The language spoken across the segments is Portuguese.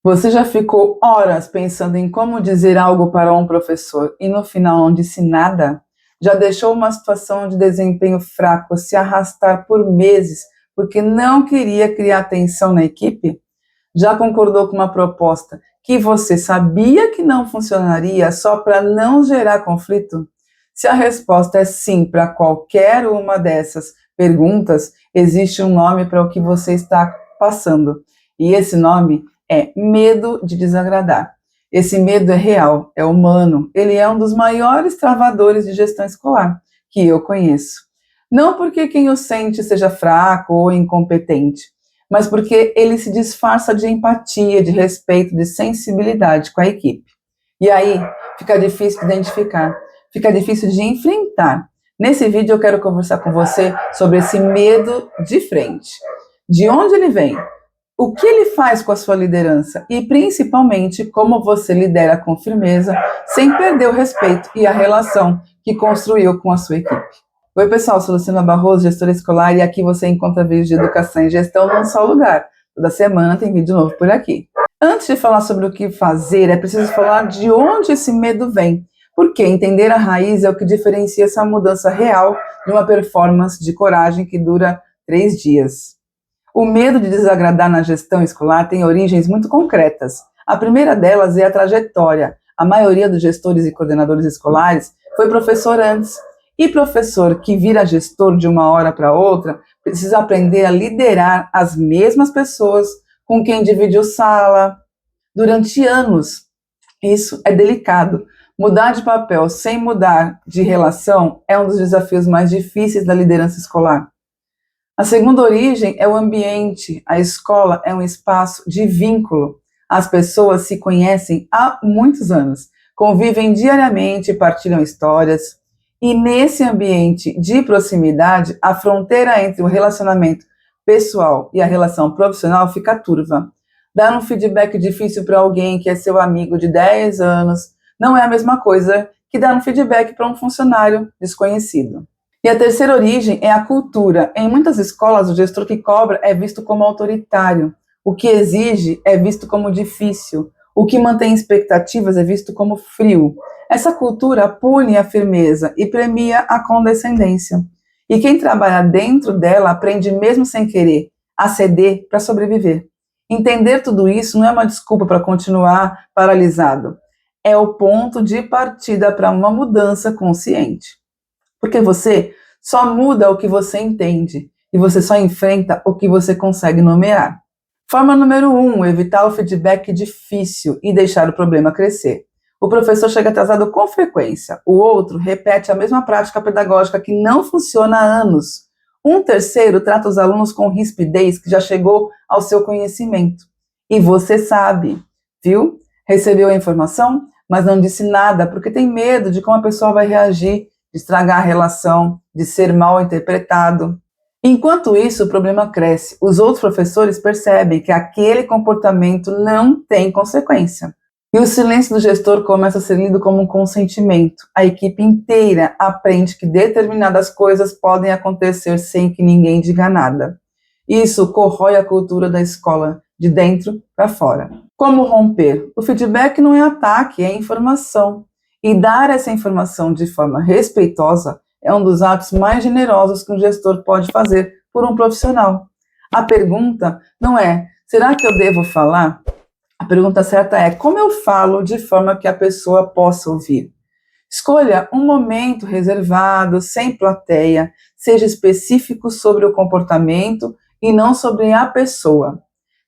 Você já ficou horas pensando em como dizer algo para um professor e no final não disse nada? Já deixou uma situação de desempenho fraco se arrastar por meses porque não queria criar tensão na equipe? Já concordou com uma proposta que você sabia que não funcionaria só para não gerar conflito? Se a resposta é sim para qualquer uma dessas perguntas, existe um nome para o que você está passando. E esse nome é medo de desagradar. Esse medo é real, é humano, ele é um dos maiores travadores de gestão escolar que eu conheço. Não porque quem o sente seja fraco ou incompetente, mas porque ele se disfarça de empatia, de respeito, de sensibilidade com a equipe. E aí fica difícil de identificar, fica difícil de enfrentar. Nesse vídeo eu quero conversar com você sobre esse medo de frente. De onde ele vem? O que ele faz com a sua liderança e, principalmente, como você lidera com firmeza, sem perder o respeito e a relação que construiu com a sua equipe. Oi, pessoal, sou Luciana Barroso, gestora escolar, e aqui você encontra vídeos de educação e gestão num só lugar. Toda semana tem vídeo novo por aqui. Antes de falar sobre o que fazer, é preciso falar de onde esse medo vem, porque entender a raiz é o que diferencia essa mudança real de uma performance de coragem que dura 3 dias. O medo de desagradar na gestão escolar tem origens muito concretas. A primeira delas é a trajetória. A maioria dos gestores e coordenadores escolares foi professor antes. E professor que vira gestor de uma hora para outra precisa aprender a liderar as mesmas pessoas com quem dividiu sala durante anos. Isso é delicado. Mudar de papel sem mudar de relação é um dos desafios mais difíceis da liderança escolar. A segunda origem é o ambiente. A escola é um espaço de vínculo. As pessoas se conhecem há muitos anos, convivem diariamente, partilham histórias. E nesse ambiente de proximidade, a fronteira entre o relacionamento pessoal e a relação profissional fica turva. Dar um feedback difícil para alguém que é seu amigo de 10 anos não é a mesma coisa que dar um feedback para um funcionário desconhecido. E a terceira origem é a cultura. Em muitas escolas, o gestor que cobra é visto como autoritário. O que exige é visto como difícil. O que mantém expectativas é visto como frio. Essa cultura pune a firmeza e premia a condescendência. E quem trabalha dentro dela aprende mesmo sem querer a ceder para sobreviver. Entender tudo isso não é uma desculpa para continuar paralisado. É o ponto de partida para uma mudança consciente. Porque você só muda o que você entende e você só enfrenta o que você consegue nomear. Forma número 1, evitar o feedback difícil e deixar o problema crescer. O professor chega atrasado com frequência, o outro repete a mesma prática pedagógica que não funciona há anos. Um terceiro trata os alunos com rispidez que já chegou ao seu conhecimento. E você sabe, viu? Recebeu a informação, mas não disse nada porque tem medo de como a pessoa vai reagir, de estragar a relação, de ser mal interpretado. Enquanto isso, o problema cresce. Os outros professores percebem que aquele comportamento não tem consequência. E o silêncio do gestor começa a ser lido como um consentimento. A equipe inteira aprende que determinadas coisas podem acontecer sem que ninguém diga nada. Isso corrói a cultura da escola, de dentro para fora. Como romper? O feedback não é ataque, é informação. E dar essa informação de forma respeitosa é um dos atos mais generosos que um gestor pode fazer por um profissional. A pergunta não é, será que eu devo falar? A pergunta certa é, como eu falo de forma que a pessoa possa ouvir? Escolha um momento reservado, sem plateia, seja específico sobre o comportamento e não sobre a pessoa.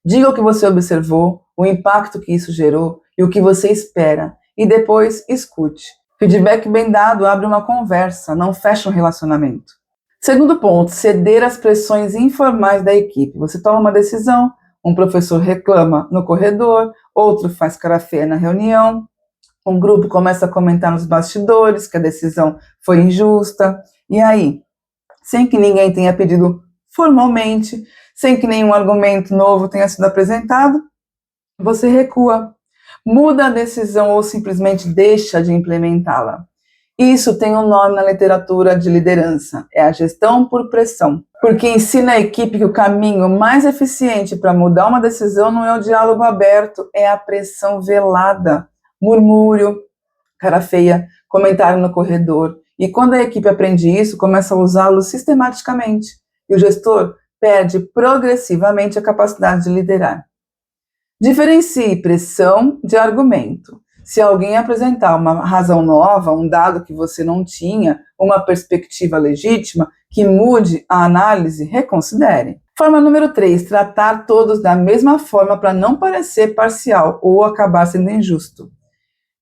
Diga o que você observou, o impacto que isso gerou e o que você espera. E depois escute. Feedback bem dado abre uma conversa, não fecha um relacionamento. Segundo ponto, ceder às pressões informais da equipe. Você toma uma decisão, um professor reclama no corredor, outro faz cara feia na reunião, um grupo começa a comentar nos bastidores que a decisão foi injusta. E aí, sem que ninguém tenha pedido formalmente, sem que nenhum argumento novo tenha sido apresentado, você recua. Muda a decisão ou simplesmente deixa de implementá-la. Isso tem um nome na literatura de liderança, é a gestão por pressão. Porque ensina a equipe que o caminho mais eficiente para mudar uma decisão não é o diálogo aberto, é a pressão velada, murmúrio, cara feia, comentário no corredor. E quando a equipe aprende isso, começa a usá-lo sistematicamente. E o gestor perde progressivamente a capacidade de liderar. Diferencie pressão de argumento. Se alguém apresentar uma razão nova, um dado que você não tinha, uma perspectiva legítima, que mude a análise, reconsidere. Forma número 3, tratar todos da mesma forma para não parecer parcial ou acabar sendo injusto.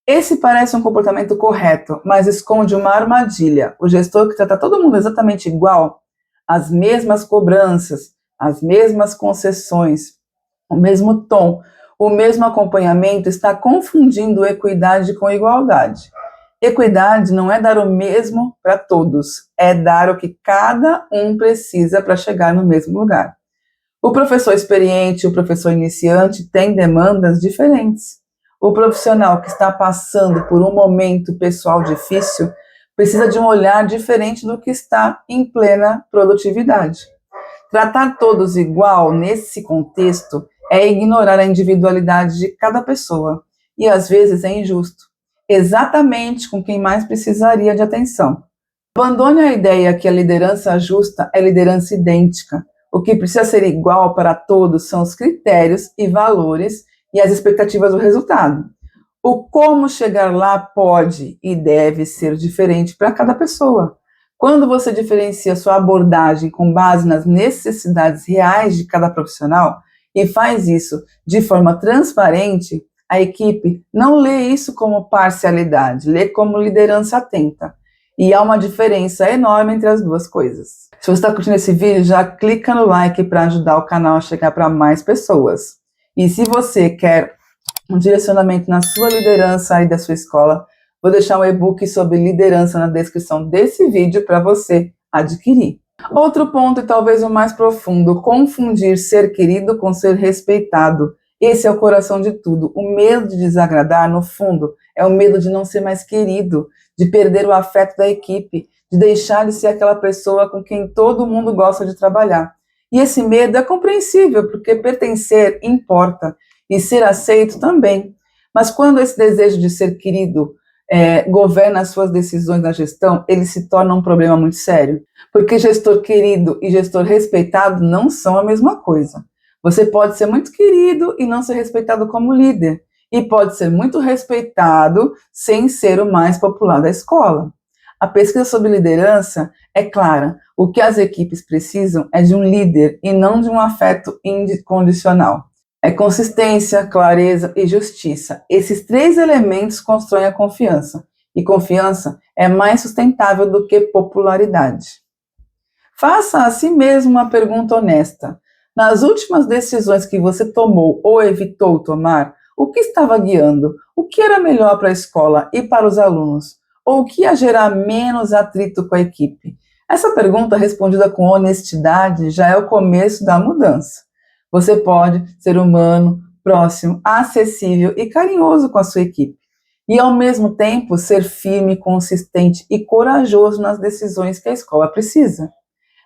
Esse parece um comportamento correto, mas esconde uma armadilha. O gestor que trata todo mundo exatamente igual, as mesmas cobranças, as mesmas concessões, o mesmo tom, o mesmo acompanhamento, está confundindo equidade com igualdade. Equidade não é dar o mesmo para todos, é dar o que cada um precisa para chegar no mesmo lugar. O professor experiente e o professor iniciante têm demandas diferentes. O profissional que está passando por um momento pessoal difícil precisa de um olhar diferente do que está em plena produtividade. Tratar todos igual nesse contexto é ignorar a individualidade de cada pessoa e às vezes é injusto, exatamente com quem mais precisaria de atenção. Abandone a ideia que a liderança justa é liderança idêntica. O que precisa ser igual para todos são os critérios e valores e as expectativas do resultado. O como chegar lá pode e deve ser diferente para cada pessoa. Quando você diferencia sua abordagem com base nas necessidades reais de cada profissional e faz isso de forma transparente, a equipe não lê isso como parcialidade, lê como liderança atenta. E há uma diferença enorme entre as duas coisas. Se você está curtindo esse vídeo, já clica no like para ajudar o canal a chegar para mais pessoas. E se você quer um direcionamento na sua liderança e da sua escola, vou deixar um e-book sobre liderança na descrição desse vídeo para você adquirir. Outro ponto, e talvez o mais profundo, confundir ser querido com ser respeitado. Esse é o coração de tudo. O medo de desagradar, no fundo, é o medo de não ser mais querido, de perder o afeto da equipe, de deixar de ser aquela pessoa com quem todo mundo gosta de trabalhar. E esse medo é compreensível, porque pertencer importa, e ser aceito também. Mas quando esse desejo de ser querido governa as suas decisões na gestão, ele se torna um problema muito sério. Porque gestor querido e gestor respeitado não são a mesma coisa. Você pode ser muito querido e não ser respeitado como líder. E pode ser muito respeitado sem ser o mais popular da escola. A pesquisa sobre liderança é clara. O que as equipes precisam é de um líder e não de um afeto incondicional. É consistência, clareza e justiça. Esses 3 elementos constroem a confiança. E confiança é mais sustentável do que popularidade. Faça a si mesmo uma pergunta honesta. Nas últimas decisões que você tomou ou evitou tomar, o que estava guiando? O que era melhor para a escola e para os alunos? Ou o que ia gerar menos atrito com a equipe? Essa pergunta respondida com honestidade já é o começo da mudança. Você pode ser humano, próximo, acessível e carinhoso com a sua equipe. E, ao mesmo tempo, ser firme, consistente e corajoso nas decisões que a escola precisa.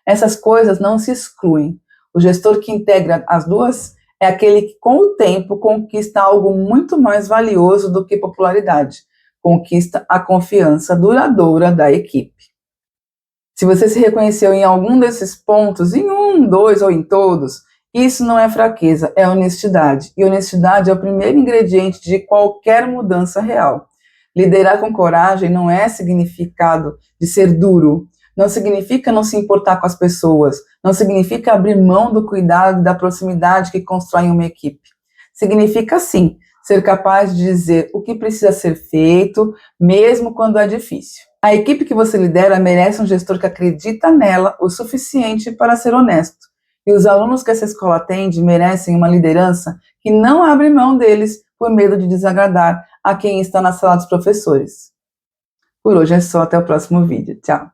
Essas coisas não se excluem. O gestor que integra as duas é aquele que, com o tempo, conquista algo muito mais valioso do que popularidade. Conquista a confiança duradoura da equipe. Se você se reconheceu em algum desses pontos, em um, 2 ou em todos, isso não é fraqueza, é honestidade. E honestidade é o primeiro ingrediente de qualquer mudança real. Liderar com coragem não é significado de ser duro, não significa não se importar com as pessoas, não significa abrir mão do cuidado e da proximidade que constroem uma equipe. Significa, sim, ser capaz de dizer o que precisa ser feito, mesmo quando é difícil. A equipe que você lidera merece um gestor que acredita nela o suficiente para ser honesto. E os alunos que essa escola atende merecem uma liderança que não abre mão deles por medo de desagradar a quem está na sala dos professores. Por hoje é só, até o próximo vídeo. Tchau!